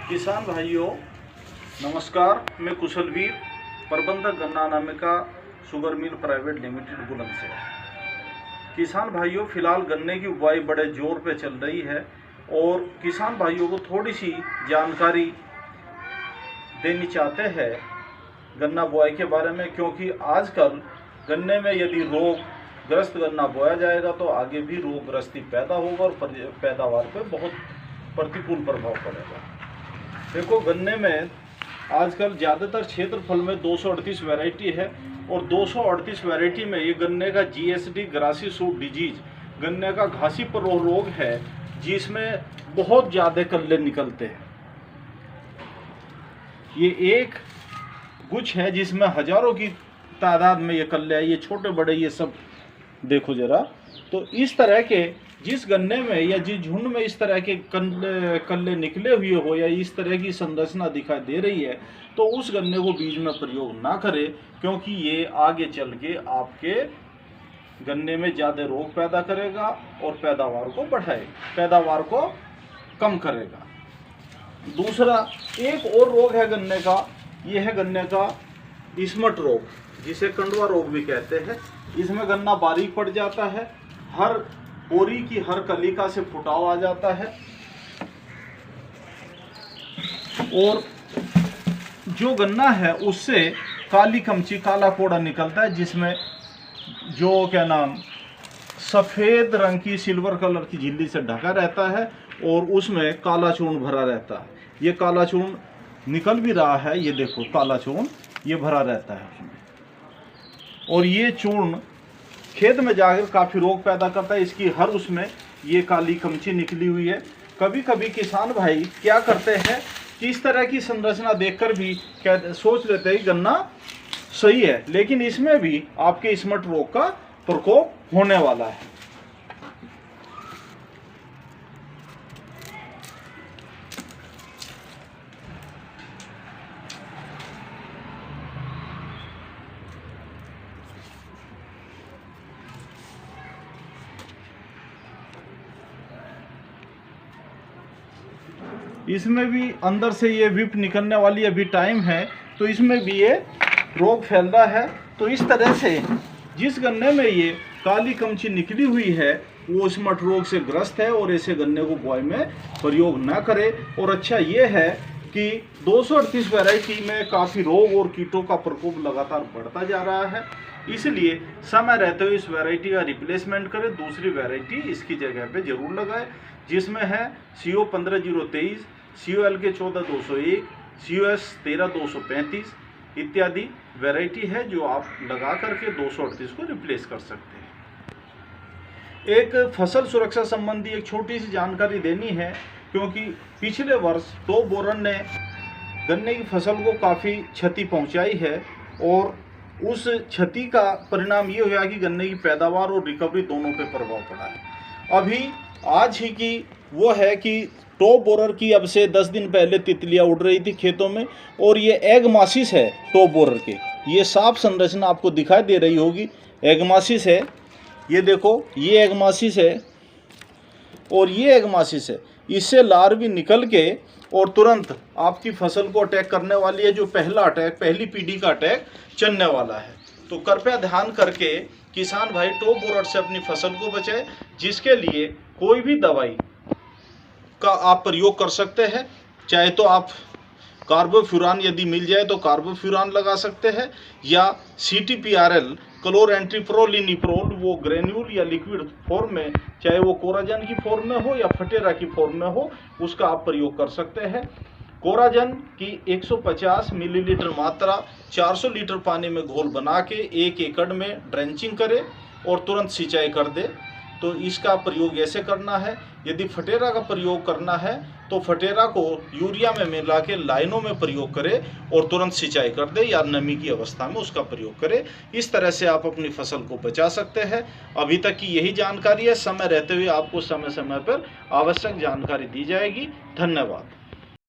किसान भाइयों नमस्कार। मैं कुशलवीर, प्रबंधक गन्ना Anamika sugar mill private limited Bulandshahr. किसान भाइयों, फिलहाल गन्ने की बुआई बड़े जोर पे चल रही है और किसान भाइयों को थोड़ी सी जानकारी देनी चाहते हैं गन्ना बुआई के बारे में, क्योंकि आजकल गन्ने में यदि रोग ग्रस्त गन्ना बोया जाएगा तो आगे भी रोग ग्रस्ती पैदा होगा और पैदावार पर बहुत प्रतिकूल प्रभाव पड़ेगा। देखो, गन्ने में आजकल ज़्यादातर क्षेत्रफल में 238 वैरायटी है और 238 वैरायटी में ये गन्ने का जीएसडी ग्रासी सूट डिजीज गन्ने का घासी पर रोग है जिसमें बहुत ज़्यादा कल्ले निकलते हैं। ये एक गुच्छ है जिसमें हजारों की तादाद में ये कल्ले है, ये छोटे बड़े ये सब देखो जरा। तो इस तरह के जिस गन्ने में या जिस झुंड में इस तरह के कल्ले निकले हुए हो या इस तरह की संरचना दिखाई दे रही है तो उस गन्ने को बीज में प्रयोग ना करें, क्योंकि ये आगे चल के आपके गन्ने में ज़्यादा रोग पैदा करेगा और पैदावार को बढ़ाएगा, पैदावार को कम करेगा। दूसरा एक और रोग है गन्ने का, ये है गन्ने का इसमट रोग, जिसे कंडवा रोग भी कहते हैं। इसमें गन्ना बारीक पड़ जाता है, हर बोरी की हर कलिका से फुटाव आ जाता है और जो गन्ना है उससे काली कमची काला कोड़ा निकलता है, जिसमें जो क्या नाम सफ़ेद रंग की सिल्वर कलर की झिल्ली से ढका रहता है और उसमें काला चूर्ण भरा रहता है। ये काला चूर्ण निकल भी रहा है, ये देखो काला चूर्ण ये भरा रहता है उसमें, और ये चूर्ण खेत में जाकर काफ़ी रोग पैदा करता है। इसकी हर उसमें ये काली कमची निकली हुई है। कभी कभी किसान भाई क्या करते हैं कि इस तरह की संरचना देखकर भी क्या सोच लेते हैं कि गन्ना सही है, लेकिन इसमें भी आपके इसमट रोग का प्रकोप होने वाला है। इसमें भी अंदर से ये विप निकलने वाली अभी टाइम है, तो इसमें भी ये रोग फैल रहा है। तो इस तरह से जिस गन्ने में ये काली कमची निकली हुई है वो इसमट रोग से ग्रस्त है और ऐसे गन्ने को बुआई में प्रयोग ना करें। और अच्छा ये है कि 238 वैरायटी में काफ़ी रोग और कीटों का प्रकोप लगातार बढ़ता जा रहा है, इसलिए समय रहते हुए इस वैरायटी का रिप्लेसमेंट करें, दूसरी वैरायटी इसकी जगह पे जरूर लगाएं, जिसमें है CO 15023, COLK 14201, COS 13235 इत्यादि वैरायटी है जो आप लगा करके 238 को रिप्लेस कर सकते हैं। एक फसल सुरक्षा संबंधी एक छोटी सी जानकारी देनी है, क्योंकि पिछले वर्ष टॉप बोरर ने गन्ने की फसल को काफ़ी क्षति पहुंचाई है और उस क्षति का परिणाम ये हुआ कि गन्ने की पैदावार और रिकवरी दोनों पे प्रभाव पड़ा है। अभी आज ही की वो है कि टॉप बोरर की अब से 10 दिन पहले तितलियां उड़ रही थी खेतों में और ये एगमासिस है टॉप बोरर के। ये साफ संरचना आपको दिखाई दे रही होगी, एगमासिस है, ये देखो ये एगमासिस है और ये एगमासिस है। इससे लार्वी निकल के और तुरंत आपकी फसल को अटैक करने वाली है, जो पहला अटैक पहली पीढ़ी का अटैक चलने वाला है। तो कृपया ध्यान करके किसान भाई टॉप बोरर से अपनी फसल को बचाएं, जिसके लिए कोई भी दवाई का आप प्रयोग कर सकते हैं। चाहे तो आप कार्बोफ्यूरान यदि मिल जाए तो कार्बोफ्यूरान लगा सकते हैं, या CTPRL क्लोरएंट्रीप्रोलिनिप्रोल वो ग्रेन्यूल या लिक्विड फॉर्म में, चाहे वो कोराजन की फॉर्म में हो या फटेरा की फॉर्म में हो, उसका आप प्रयोग कर सकते हैं। कोराजन की 150 मिलीलीटर मात्रा 400 लीटर पानी में घोल बना के 1 एकड़ में ड्रेंचिंग करें और तुरंत सिंचाई कर दे। तो इसका प्रयोग ऐसे करना है। यदि फटेरा का प्रयोग करना है तो फटेरा को यूरिया में मिला के लाइनों में प्रयोग करें और तुरंत सिंचाई कर दे, या नमी की अवस्था में उसका प्रयोग करें। इस तरह से आप अपनी फसल को बचा सकते हैं। अभी तक की यही जानकारी है, समय रहते हुए आपको समय समय पर आवश्यक जानकारी दी जाएगी। धन्यवाद।